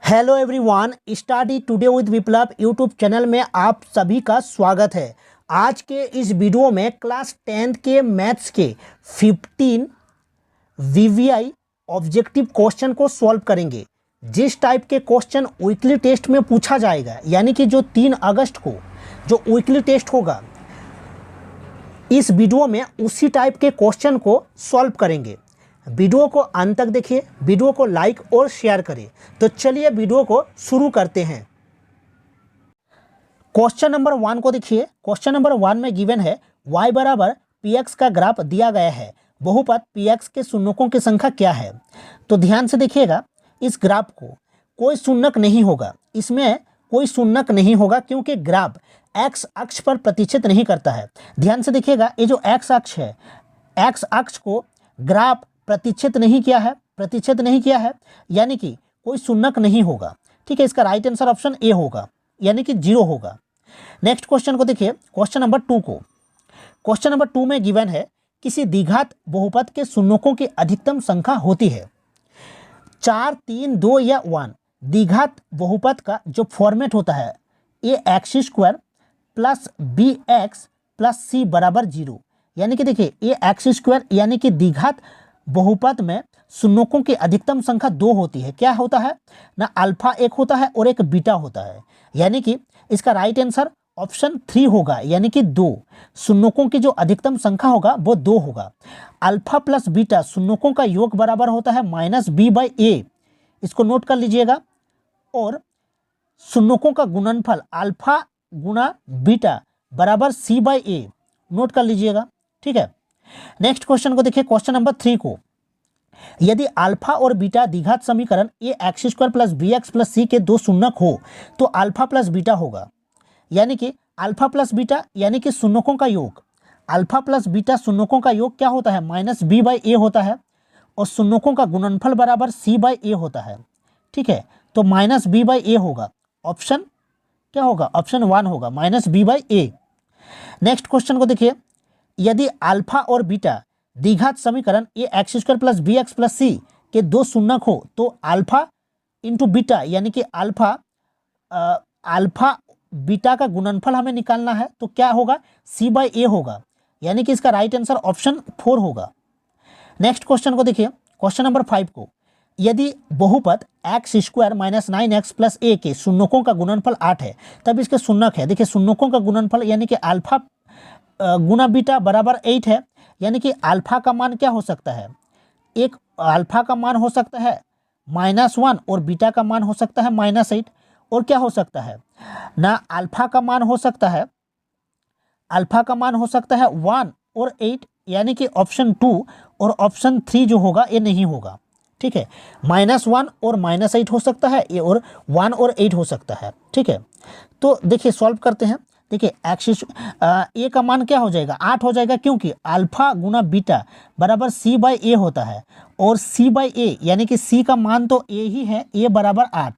Hello everyone, study today with Viplav YouTube channel में आप सभी का स्वागत है। आज के इस वीडियो में क्लास 10th के मैथ्स के 15 वीवीआई ऑब्जेक्टिव क्वेश्चन को सॉल्व करेंगे। जिस टाइप के क्वेश्चन वीकली टेस्ट में पूछा जाएगा, यानी कि जो 3 अगस्त को जो वीकली टेस्ट होगा, इस वीडियो में उसी टाइप के क्वेश्चन को सॉल्व करेंगे। वीडियो को अंत तक देखिए, वीडियो को लाइक और शेयर करें। तो चलिए वीडियो को शुरू करते हैं। क्वेश्चन नंबर 1 को देखिए। क्वेश्चन नंबर 1 में गिवन है y बराबर px का ग्राफ दिया गया है, बहुपद px के शून्यकों की संख्या क्या है। तो ध्यान से देखिएगा, इस ग्राफ को कोई शून्यक नहीं होगा, इसमें कोई शून्यक नहीं होगा क्योंकि ग्राफ x अक्ष पर प्रतिच्छेद नहीं करता है। ध्यान से देखिएगा, ये जो x अक्ष है, x अक्ष को ग्राफ प्रतिच्छेद नहीं किया है, यानी कि कोई शून्यक नहीं होगा। ठीक है, इसका राइट आंसर ऑप्शन ए होगा, यानी कि 0 होगा। नेक्स्ट क्वेश्चन को देखिए, क्वेश्चन नंबर 2 को। क्वेश्चन नंबर 2 में गिवन है किसी द्विघात बहुपद के शून्यकों की अधिकतम संख्या होती है 4, 3, 2 या 1। द्विघात बहुपद का जो फॉर्मेट होता है ax² plus bx plus c बराबर 0, यानी कि देखिए ax² यानी कि द्विघात बहुपद में शून्यकों की अधिकतम संख्या 2 होती है। क्या होता है ना, अल्फा एक होता है और एक बीटा होता है, यानी कि इसका राइट आंसर ऑप्शन 3 होगा, यानी कि 2। शून्यकों की जो अधिकतम संख्या होगा वो 2 होगा। अल्फा प्लस बीटा शून्यकों का योग बराबर होता है -b/a, इसको नोट कर लीजिएगा। और शून्यकों का गुणनफल अल्फा गुणा बीटा बराबर c/a, नोट कर लीजिएगा। ठीक है, नेक्स्ट क्वेश्चन को देखिए, क्वेश्चन नंबर 3 को। यदि अल्फा और बीटा द्विघात समीकरण ax² plus bx plus c के 2 शून्यक हो तो अल्फा प्लस बीटा होगा, यानी कि अल्फा प्लस बीटा यानी कि शून्यकों का योग। अल्फा प्लस बीटा शून्यकों का योग क्या होता है, -b/a होता है, और शून्यकों का गुणनफल बराबर c/a होता है। ठीक है, तो -b/a होगा। ऑप्शन क्या होगा, ऑप्शन 1 होगा, -b/a। नेक्स्ट क्वेश्चन को देखिए, यदि अल्फा और बीटा द्विघात समीकरण ax² plus bx plus c के 2 शून्यक हो तो अल्फा इंटू बीटा यानी कि अल्फा बीटा का गुणनफल हमें निकालना है, तो क्या होगा, c/a होगा, यानी कि इसका राइट आंसर ऑप्शन 4 होगा। नेक्स्ट क्वेश्चन को देखिए, क्वेश्चन नंबर 5 को। यदि बहुपद x² minus 9x plus a के शून्यकों का गुणनफल 8 है, तब इसके शून्यक है। देखिए, शून्यकों का गुणनफल यानी कि अल्फा गुना बीटा बराबर 8 है, यानी कि अल्फा का मान क्या हो सकता है, एक अल्फा का मान हो सकता है -1 और बीटा का मान हो सकता है -8, और क्या हो सकता है ना, अल्फा का मान हो सकता है 1 और 8, यानी कि ऑप्शन 2 और ऑप्शन 3 जो होगा ये नहीं होगा। ठीक है, -1 और -8 हो सकता है, ये और 1 और 8 हो सकता है। ठीक है, तो देखिए सॉल्व करते हैं। देखिए a का मान क्या हो जाएगा, 8 हो जाएगा, क्योंकि अल्फा गुना बीटा बराबर c/a होता है, और c/a यानी कि c का मान तो a ही है, a बराबर 8।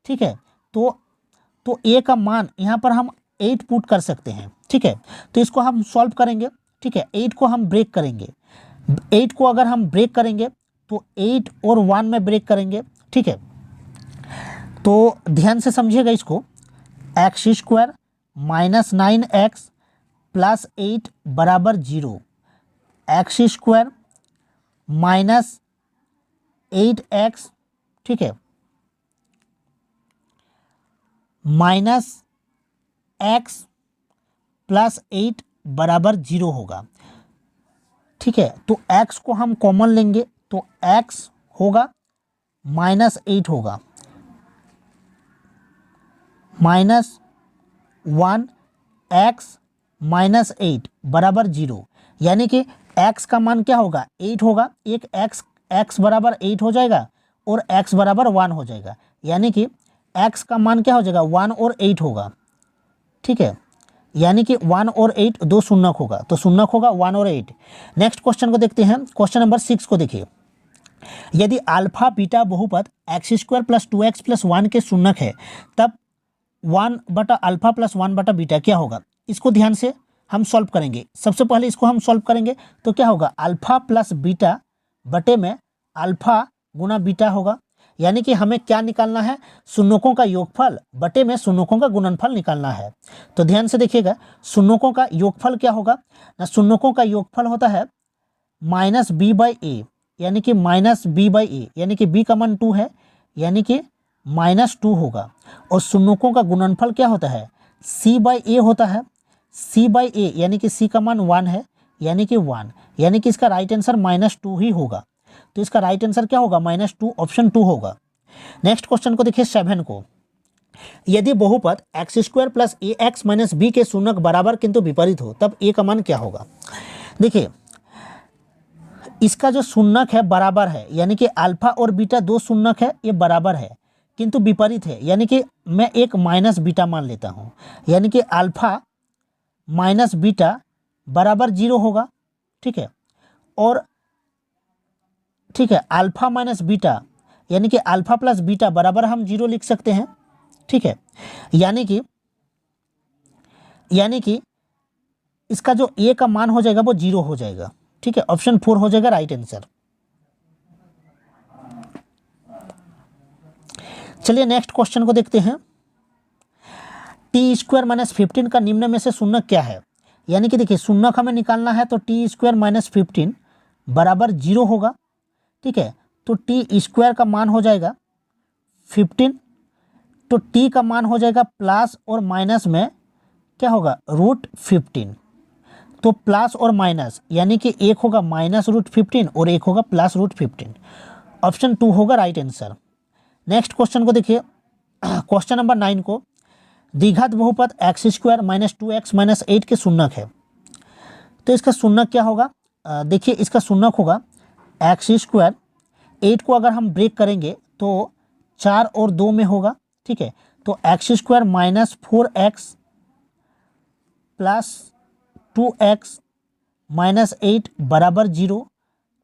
ठीक है, तो a का मान यहाँ पर हम 8 पुट कर सकते हैं। ठीक है, तो इसको हम सॉल्व करेंगे। ठीक है, 8 को हम ब्रेक करेंगे। 8 को अगर हम ब्रेक करेंगे तो 8 और 1 में ब्रेक करेंगे। ठीक है, तो ध्यान से समझिएगा इसको। x² माइनस 9x प्लस 8 बराबर 0, x² माइनस 8x, ठीक है, माइनस x प्लस 8 बराबर 0 होगा। ठीक है, तो x को हम कॉमन लेंगे तो x होगा -8 होगा, -1x माइनस 8 बराबर 0, यानी कि x का मान क्या होगा, 8 होगा। एक x बराबर 8 हो जाएगा और x बराबर 1 हो जाएगा, यानी कि x का मान क्या हो जाएगा, 1 और 8 होगा। ठीक है, यानी कि 1 और 8 2 शून्यक होगा, तो शून्यक होगा 1 और 8। नेक्स्ट क्वेश्चन को देखते हैं, क्वेश्चन नंबर 6 को देखिए। यदि अल्फा बीटा बहुपद x² प्लस 2x प्लस 1 के शून्यक है, तब 1/अल्फा प्लस 1/बीटा क्या होगा। इसको ध्यान से हम सॉल्व करेंगे। सबसे पहले इसको हम सॉल्व करेंगे तो क्या होगा, अल्फा प्लस बीटा बटे में अल्फा गुना बीटा होगा, यानी कि हमें क्या निकालना है, शून्यकों का योगफल बटे में शून्यकों का गुणनफल निकालना है। तो ध्यान से देखिएगा, शून्यकों का योगफल क्या होगा ना, शून्यकों का योगफल होता है माइनस बी बाई ए, यानी कि माइनस बी बाई ए, यानी कि बी का मान 2 है, यानी कि -2 होगा। और शून्यकों का गुणनफल क्या होता है, सी बाई ए होता है, सी बाई ए, यानी कि सी का मान 1 है, यानी कि 1, यानी कि इसका राइट आंसर -2 ही होगा। तो इसका राइट आंसर क्या होगा, -2, ऑप्शन 2 होगा। नेक्स्ट क्वेश्चन को देखिए 7 को, यदि बहुपद x² plus ax minus B के शून्यक बराबर किंतु विपरीत हो तब a का मान क्या होगा। देखिए इसका जो शून्यक है बराबर है, यानी कि अल्फा और बीटा दो शून्यक है, ये बराबर है किंतु विपरीत है, यानी कि मैं एक माइनस बीटा मान लेता हूँ, यानी कि अल्फा माइनस बीटा बराबर 0 होगा। ठीक है, और ठीक है, अल्फा माइनस बीटा यानी कि अल्फा प्लस बीटा बराबर हम 0 लिख सकते हैं। ठीक है, यानी कि इसका जो a का मान हो जाएगा वो 0 हो जाएगा। ठीक है, ऑप्शन 4 हो जाएगा राइट आंसर। चलिए नेक्स्ट क्वेश्चन को देखते हैं, t² माइनस 15 का निम्न में से शून्यक क्या है। यानी कि देखिए शून्यक हमें निकालना है तो t² माइनस 15 बराबर 0 होगा। ठीक है, तो t² का मान हो जाएगा 15, तो t का मान हो जाएगा प्लस और माइनस में क्या होगा, √15। तो प्लस और माइनस यानी कि एक होगा -√15 और एक होगा +√15, ऑप्शन 2 होगा राइट आंसर। नेक्स्ट क्वेश्चन को देखिए, क्वेश्चन नंबर 9 को, द्विघात बहुपद x² माइनस 2x माइनस 8 के शून्यक है। तो इसका शून्यक क्या होगा, देखिए इसका शून्यक होगा x², 8 को अगर हम ब्रेक करेंगे तो 4 और 2 में होगा। ठीक है, तो x² minus 4x plus 2x minus 8 बराबर 0।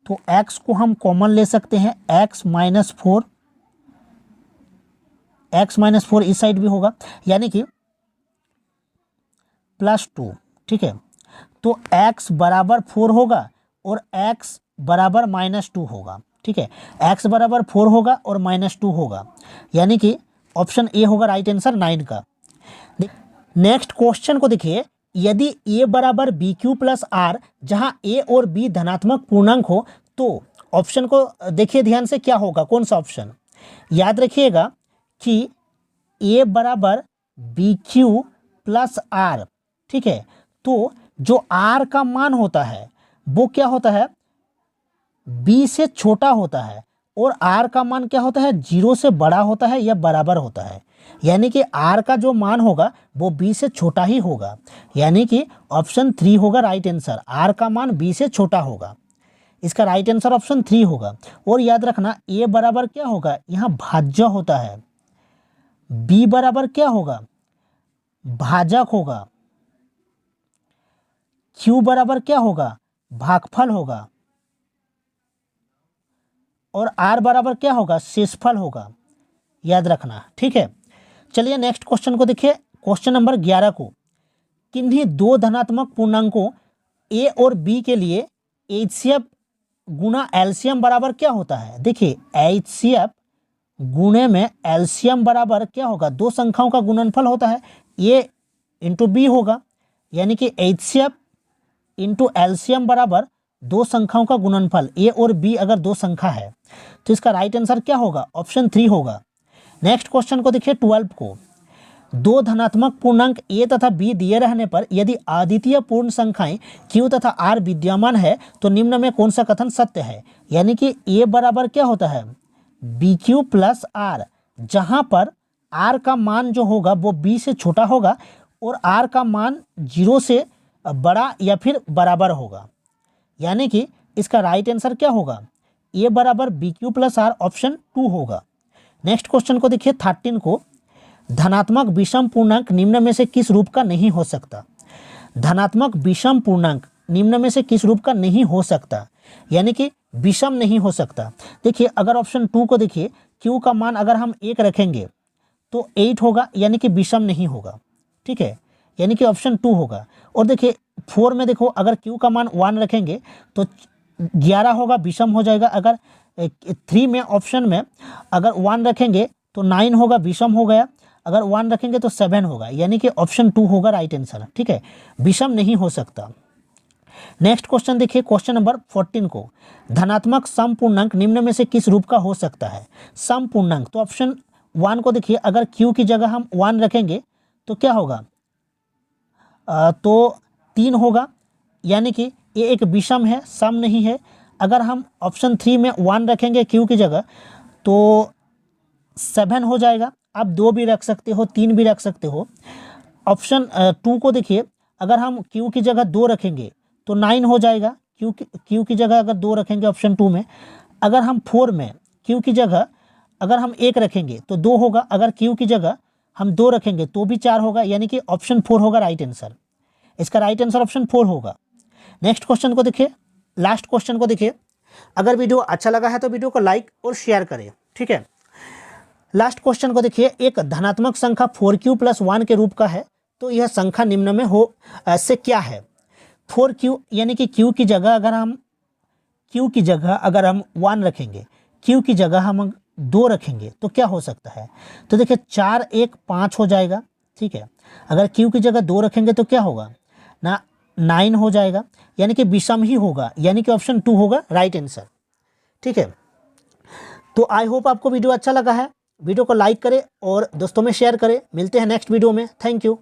तो x को हम कॉमन ले सकते हैं, x माइनस 4 इस साइड भी होगा, यानी कि +2। ठीक है, तो x बराबर 4 होगा और x बराबर -2 होगा। ठीक है, x बराबर 4 होगा और -2 होगा, यानी कि ऑप्शन ए होगा राइट आंसर 9 का। नेक्स्ट क्वेश्चन को देखिए, यदि a बराबर BQ प्लस R जहां a और b धनात्मक पूर्णांक हो तो ऑप्शन को देखिए ध्यान से, क्या होगा, कौन सा ऑप्शन। याद रखिएगा कि a बराबर BQ प्लस R। ठीक है, तो जो R का मान होता है वो क्या होता है, b से छोटा होता है, और R का मान क्या होता है, 0 से बड़ा होता है या बराबर होता है, यानी कि R का जो मान होगा वो b से छोटा ही होगा, यानी कि ऑप्शन 3 होगा राइट आंसर। R का मान b से छोटा होगा, इसका राइट आंसर ऑप्शन 3 होगा। और याद रखना a बराबर क्या होगा, यहाँ भाज्य होता है, b बराबर क्या होगा, भाजक होगा, q बराबर क्या होगा, भागफल होगा, और r बराबर क्या होगा, शेषफल होगा, याद रखना। ठीक है, चलिए नेक्स्ट क्वेश्चन को देखिए, क्वेश्चन नंबर 11 को, किन्हीं दो धनात्मक पूर्णांकों a और b के लिए HCF गुना एलसीएम बराबर क्या होता है। देखिए HCF गुणे में एलसीएम बराबर क्या होगा, दो संख्याओं का गुणनफल होता है, a इंटू बी होगा, यानी कि HCF इंटू एलसीएम बराबर दो संख्याओं का गुणनफल, a और b अगर दो संख्या है तो इसका राइट आंसर क्या होगा, ऑप्शन 3 होगा। नेक्स्ट क्वेश्चन को देखिए 12 को, दो धनात्मक पूर्णांक a तथा b दिए रहने पर यदि अद्वितीय पूर्ण संख्याएं q तथा r विद्यमान है तो निम्न में कौन सा कथन सत्य है। यानी कि a बराबर क्या होता है, BQ प्लस r, जहां पर r का मान जो होगा वो b से छोटा होगा और r का मान 0 से बड़ा या फिर बराबर होगा, यानी कि इसका राइट आंसर क्या होगा, a बराबर BQ प्लस r, ऑप्शन 2 होगा। नेक्स्ट क्वेश्चन को देखिए 13 को, धनात्मक विषम पूर्णांक निम्न में से किस रूप का नहीं हो सकता। धनात्मक विषम पूर्णांक निम्न में से किस रूप का नहीं हो सकता, यानी कि विषम नहीं हो सकता। देखिए अगर ऑप्शन 2 को देखिए, q का मान अगर हम 1 रखेंगे तो 8 होगा, यानी कि विषम नहीं होगा। ठीक है, यानी कि ऑप्शन 2 होगा। और देखिए 4 में देखो, अगर q का मान 1 रखेंगे तो 11 होगा, विषम हो जाएगा। अगर 3 में ऑप्शन में अगर 1 रखेंगे तो 9 होगा, विषम हो गया। अगर 1 रखेंगे तो 7 होगा, यानी कि ऑप्शन 2 होगा राइट आंसर। ठीक है, विषम नहीं हो सकता। नेक्स्ट क्वेश्चन देखिए, क्वेश्चन नंबर 14 को, धनात्मक समपूर्णांक निम्न में से किस रूप का हो सकता है? समपूर्णांक, तो ऑप्शन 1 को देखिए, अगर q की जगह हम 1 रखेंगे तो क्या होगा? तो 3 होगा, यानी कि ये एक विषम है, सम नहीं है। अगर हम ऑप्शन 3 में 1 रखेंगे q की जगह तो 7 हो जाएगा। आप 2 भी रख सकते हो, 3 भी रख सकते हो। ऑप्शन 2 को देखिए, अगर हम q की जगह 2 रखेंगे तो 9 हो जाएगा। q की जगह अगर 2 रखेंगे ऑप्शन 2 में, अगर हम 4 में q की जगह अगर हम 1 रखेंगे तो 2 होगा। अगर q की जगह हम 2 रखेंगे तो भी 4 होगा, यानी कि ऑप्शन 4 होगा राइट आंसर। इसका राइट आंसर ऑप्शन 4 होगा। नेक्स्ट क्वेश्चन को देखिए, लास्ट क्वेश्चन को देखिए। अगर वीडियो अच्छा लगा है तो वीडियो को लाइक और शेयर करें। ठीक है, लास्ट क्वेश्चन को देखिए, एक धनात्मक संख्या 4q + 1 के रूप का है, तो यह संख्या निम्न में हो से क्या है? 4q, यानी कि q की जगह अगर हम 1 रखेंगे, q की जगह हम 2 रखेंगे तो क्या हो सकता है? तो देखिए 4 1 5 हो जाएगा। ठीक है, अगर q की जगह 2 रखेंगे तो क्या होगा ना, 9 हो जाएगा, यानी कि विषम ही होगा, यानी कि ऑप्शन 2 होगा राइट आंसर। ठीक है, तो आई होप आपको वीडियो अच्छा लगा है। वीडियो को लाइक करें और दोस्तों में शेयर करें। मिलते हैं नेक्स्ट वीडियो में। Thank you.